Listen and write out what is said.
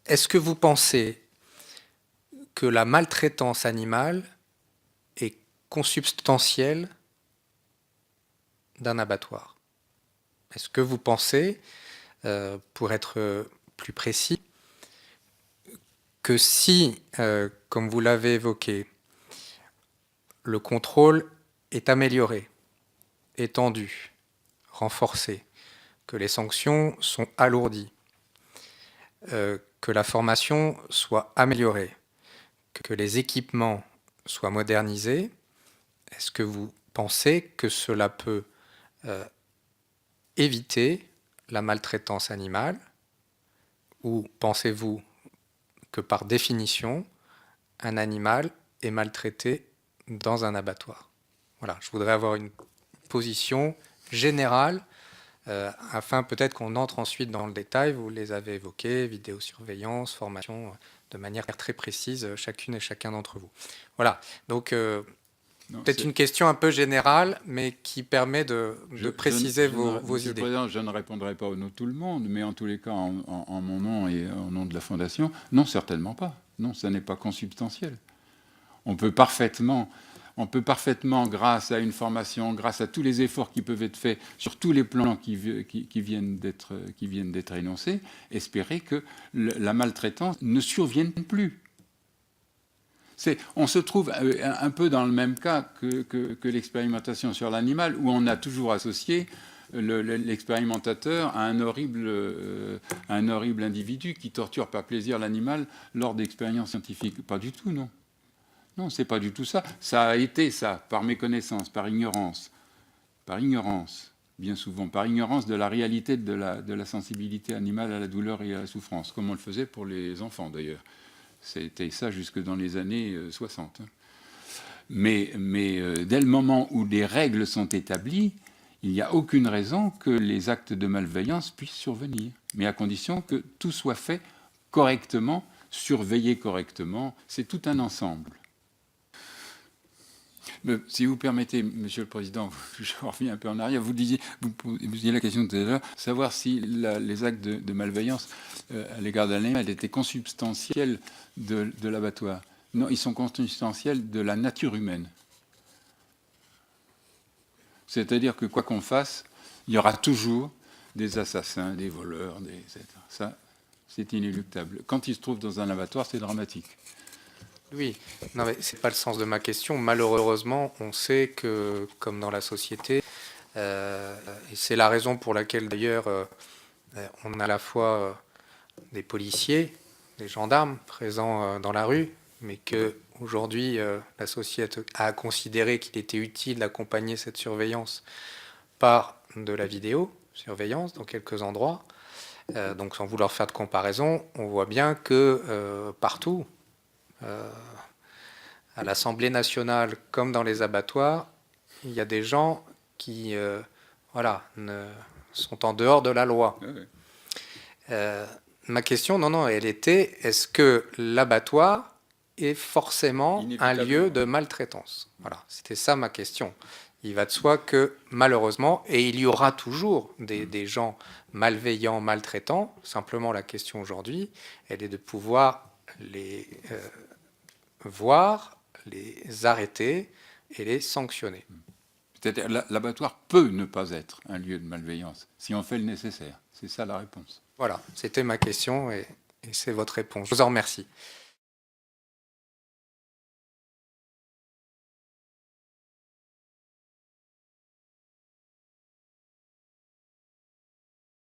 Est-ce que vous pensez que la maltraitance animale est consubstantielle d'un abattoir? Est-ce que vous pensez, pour être plus précis, que si, comme vous l'avez évoqué, le contrôle est amélioré, étendu, renforcé, que les sanctions sont alourdies, que la formation soit améliorée, que les équipements soient modernisés, est-ce que vous pensez que cela peut éviter la maltraitance animale, ou pensez-vous que par définition, un animal est maltraité dans un abattoir? Voilà, je voudrais avoir une position générale afin peut-être qu'on entre ensuite dans le détail. Vous les avez évoqués, vidéosurveillance, formation, de manière très précise, chacune et chacun d'entre vous. Voilà, donc peut-être une question un peu générale, mais qui permet de préciser vos idées. Monsieur le Président, je ne répondrai pas au nom de tout le monde, mais en tous les cas, en mon nom et au nom de la Fondation, non, certainement pas. Non, ça n'est pas consubstantiel. On peut parfaitement, grâce à une formation, grâce à tous les efforts qui peuvent être faits sur tous les plans qui viennent d'être énoncés, espérer que la maltraitance ne survienne plus. On se trouve un peu dans le même cas que l'expérimentation sur l'animal, où on a toujours associé l'expérimentateur à un horrible individu qui torture par plaisir l'animal lors d'expériences scientifiques. Pas du tout, non. Non, c'est pas du tout ça. Ça a été ça, par méconnaissance, par ignorance, bien souvent, par ignorance de la réalité de la sensibilité animale à la douleur et à la souffrance, comme on le faisait pour les enfants d'ailleurs. C'était ça jusque dans les années 60. Mais dès le moment où les règles sont établies, il n'y a aucune raison que les actes de malveillance puissent survenir, mais à condition que tout soit fait correctement, surveillé correctement. C'est tout un ensemble. Mais, si vous permettez, Monsieur le Président, je reviens un peu en arrière. Vous posiez la question tout à l'heure, savoir si les actes de malveillance à l'égard de l'animal étaient consubstantiels de l'abattoir. Non, ils sont consubstantiels de la nature humaine. C'est-à-dire que quoi qu'on fasse, il y aura toujours des assassins, des voleurs, etc. Ça, c'est inéluctable. Quand ils se trouvent dans un abattoir, c'est dramatique. Oui, non, mais ce n'est pas le sens de ma question. Malheureusement, on sait que, comme dans la société, et c'est la raison pour laquelle d'ailleurs on a à la fois des policiers, des gendarmes présents dans la rue, mais qu'aujourd'hui la société a considéré qu'il était utile d'accompagner cette surveillance par de la vidéosurveillance dans quelques endroits. Donc sans vouloir faire de comparaison, on voit bien que partout, à l'Assemblée nationale comme dans les abattoirs, il y a des gens qui sont en dehors de la loi. Ma question, non, elle était, est-ce que l'abattoir est forcément un lieu de maltraitance? Voilà, c'était ça ma question. Il va de soi que malheureusement, et il y aura toujours des gens malveillants, maltraitants, simplement la question aujourd'hui, elle est de pouvoir les voir, les arrêter et les sanctionner. C'est-à-dire l'abattoir peut ne pas être un lieu de malveillance, si on fait le nécessaire. C'est ça la réponse. Voilà, c'était ma question et c'est votre réponse. Je vous en remercie.